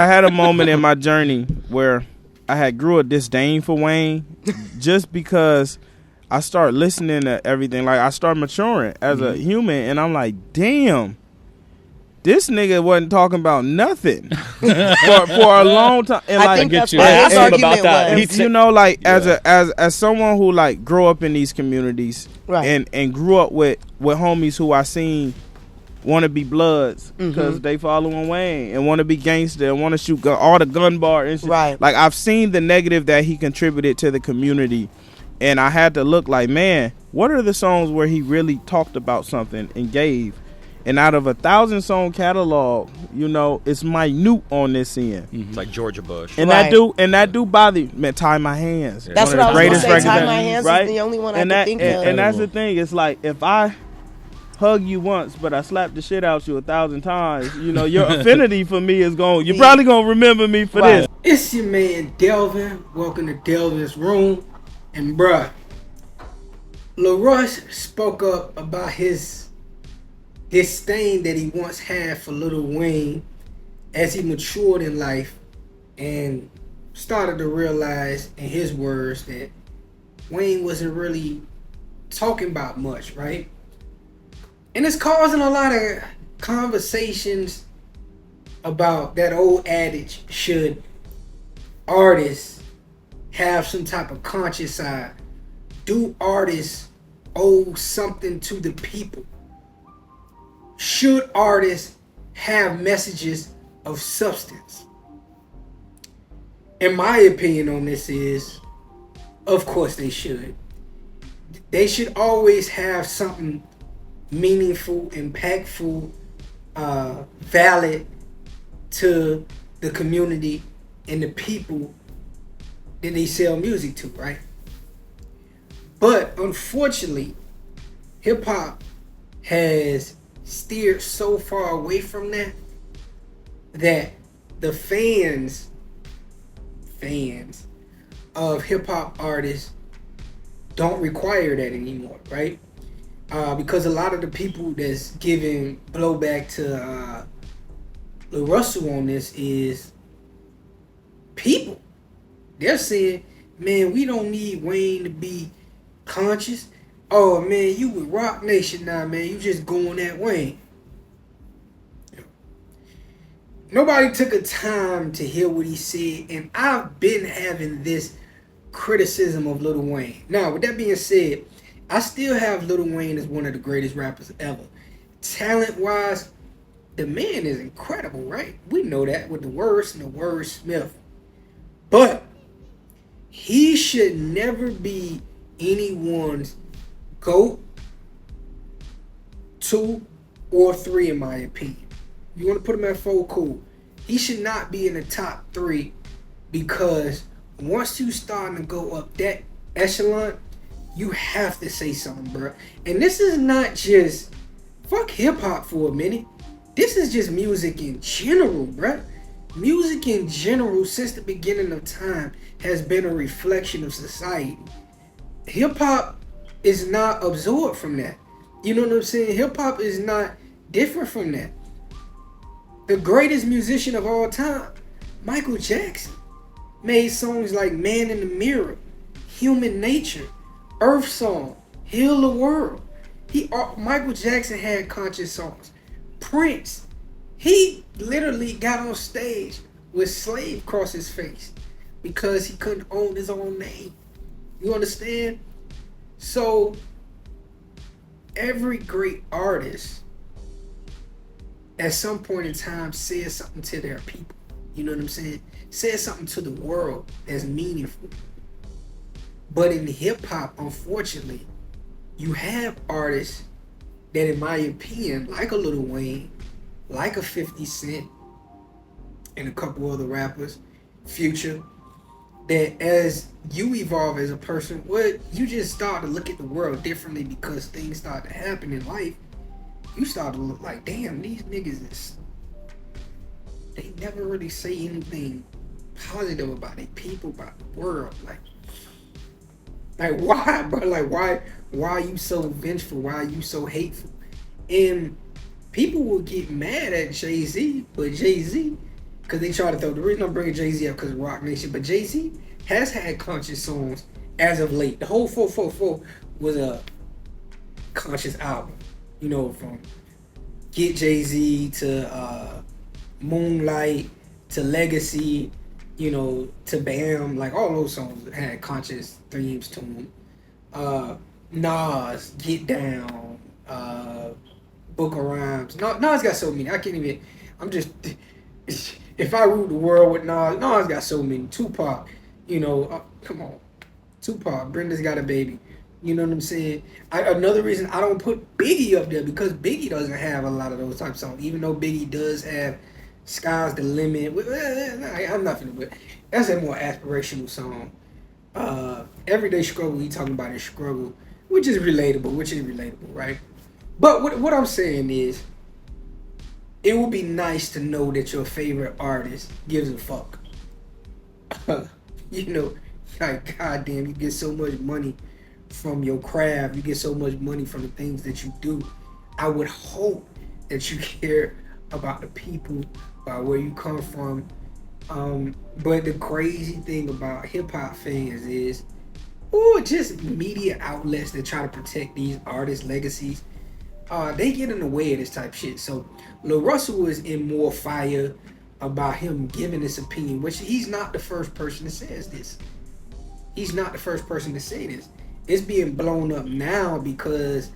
I had a moment in my journey where I had grew a disdain for Wayne just because I started listening to everything. Like, I started maturing as a human, and I'm like, damn, this nigga wasn't talking about nothing for a long time. And I think that's what his argument was. You know, like, as someone who like grew up in these communities, right, and grew up with homies who I seen want to be bloods because they following Wayne and want to be gangster and want to shoot all the gun bar and shit. Right. Like, I've seen the negative that he contributed to the community, and I had to look like, man, what are the songs where he really talked about something and gave? And out of 1,000-song catalog, you know, it's minute on this end. It's like Georgia Bush. And that do bother me. Man, Tie My Hands. That's what I was going to say. Tie My Hands is the only one I can think of. And that's the thing. It's like, if I hug you once, but I slapped the shit out you 1,000 times, you know, your affinity for me is going, you're probably going to remember me for this. It's your man Delvin. Welcome to Delvin's Room. And bruh, LaRussell spoke up about his disdain that he once had for Lil Wayne as he matured in life and started to realize, in his words, that Wayne wasn't really talking about much, right? And it's causing a lot of conversations about that old adage, should artists have some type of conscious side? Do artists owe something to the people? Should artists have messages of substance? And my opinion on this is, of course they should. They should always have something meaningful, impactful, valid to the community and the people that they sell music to, right? But unfortunately, hip hop has steered so far away from that the fans of hip hop artists don't require that anymore, right? Because a lot of the people that's giving blowback to LaRussell on this is people. They're saying, man, we don't need Wayne to be conscious. Oh, man, you with Rock Nation now, man. You just going at Wayne. Nobody took a time to hear what he said, and I've been having this criticism of Lil Wayne. Now, with that being said, I still have Lil Wayne as one of the greatest rappers ever. Talent-wise, the man is incredible, right? We know that with the words and the wordsmith. But he should never be anyone's GOAT, 2 or 3 in my opinion. You want to put him at 4, cool. He should not be in the top 3, because once you starting to go up that echelon, you have to say something, bro. And this is not just fuck hip hop for a minute. This is just music in general, bro. Music in general, since the beginning of time, has been a reflection of society. Hip hop is not absorbed from that. You know what I'm saying? Hip hop is not different from that. The greatest musician of all time, Michael Jackson, made songs like Man in the Mirror, Human Nature, Earth Song, Heal the World. Michael Jackson had conscious songs. Prince, he literally got on stage with slave across his face because he couldn't own his own name. You understand? So every great artist at some point in time says something to their people. You know what I'm saying? Says something to the world that's meaningful. But in hip hop, unfortunately, you have artists that, in my opinion, like a Lil Wayne, like a 50 Cent, and a couple other rappers, Future, that as you evolve as a person, you just start to look at the world differently because things start to happen in life. You start to look like, damn, these niggas they never really say anything positive about their people, about the world. Like why, bro? Like why are you so vengeful? Why are you so hateful? And people will get mad at Jay-Z, but Jay-Z because they try to throw. The reason I'm bringing Jay-Z up because of Rock Nation, but Jay-Z has had conscious songs as of late. The whole 444 was a conscious album. You know, from Get Jay-Z to Moonlight to Legacy, you know, to Bam, like all those songs had conscious themes to them. Nas, Get Down, Book of Rhymes. Nas got so many. I can't even. I'm just. If I rule the world with Nas got so many. Tupac, you know, come on. Tupac, Brenda's Got a Baby. You know what I'm saying? Another reason I don't put Biggie up there because Biggie doesn't have a lot of those types of songs. Even though Biggie does have Sky's the Limit. I'm not finna put. That's a more aspirational song. Everyday Struggle, he talking about his struggle, which is relatable, right? But what I'm saying is, it would be nice to know that your favorite artist gives a fuck. You know, like, goddamn, you get so much money from your craft, you get so much money from the things that you do. I would hope that you care about the people, about where you come from. But the crazy thing about hip-hop fans is, or just media outlets that try to protect these artists' legacies, they get in the way of this type of shit. So LaRussell is in more fire about him giving this opinion, which he's not the first person that says this. He's not the first person to say this. It's being blown up now because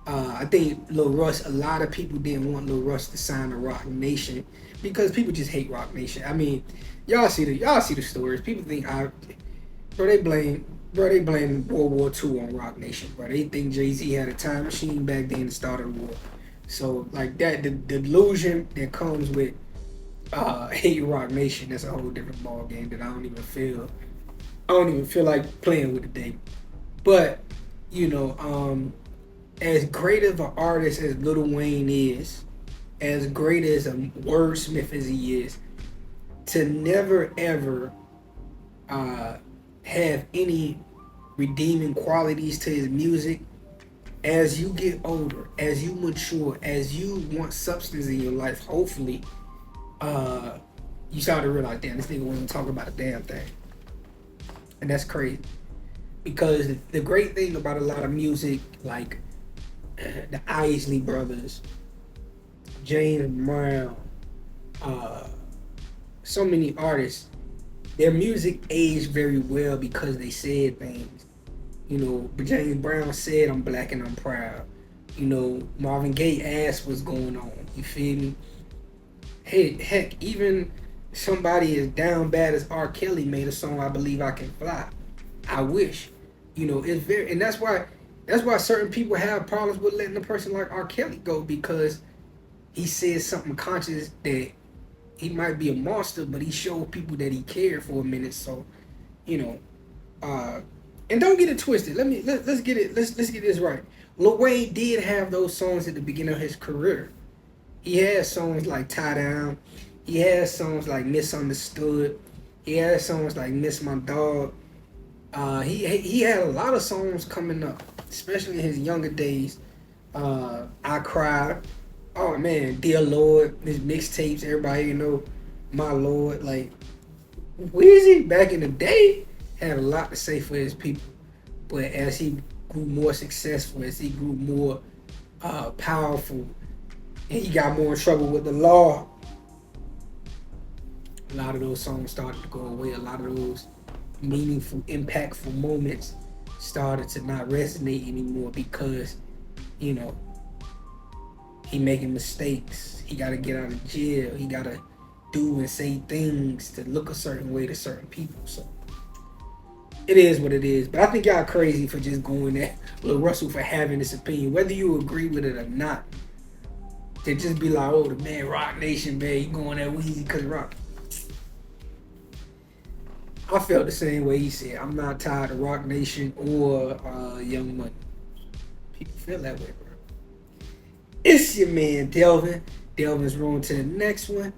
I think Lil Russ, a lot of people didn't want Lil Russ to sign to Rock Nation because people just hate Rock Nation. I mean, y'all see the stories. People think they blame World War II on Rock Nation, bro. They think Jay-Z had a time machine back then to start a war. So like that, the delusion that comes with hate Rock Nation, that's a whole different ball game that I don't even feel like playing with today. But you know, as great of an artist as Lil Wayne is, as great as a wordsmith as he is, to never ever have any redeeming qualities to his music, as you get older, as you mature, as you want substance in your life, hopefully, you start to realize, damn, this nigga wasn't talking about a damn thing. And that's crazy. Because the great thing about a lot of music, like the Isley Brothers, James Brown, so many artists, their music aged very well because they said things. You know, James Brown said, "I'm black and I'm proud." You know, Marvin Gaye asked what's going on. You feel me? Hey, heck, even somebody as down bad as R. Kelly made a song, "I Believe I Can Fly." I wish. You know, it's very, and that's why certain people have problems with letting a person like R. Kelly go, because he says something conscious that he might be a monster, but he showed people that he cared for a minute. So, you know, and don't get it twisted. Let's get this right. Lil Wayne did have those songs at the beginning of his career. He had songs like Tie Down. He had songs like Misunderstood. He had songs like Miss My Dog. He had a lot of songs coming up, especially in his younger days. I Cry. Oh man, Dear Lord, his mixtapes, everybody, you know, My Lord. Like, Weezy back in the day had a lot to say for his people. But as he grew more successful, as he grew more powerful, and he got more in trouble with the law, a lot of those songs started to go away. A lot of those meaningful, impactful moments started to not resonate anymore because, you know, he making mistakes. He got to get out of jail. He got to do and say things to look a certain way to certain people. So it is what it is. But I think y'all crazy for just going at Lil Russell for having this opinion, whether you agree with it or not. To just be like, oh, the man, Rock Nation, man, he going at Weezy because Rock. I felt the same way he said. I'm not tired of Rock Nation or Young Money. People feel that way, bro. It's your man, Delvin. Delvin's rolling to the next one.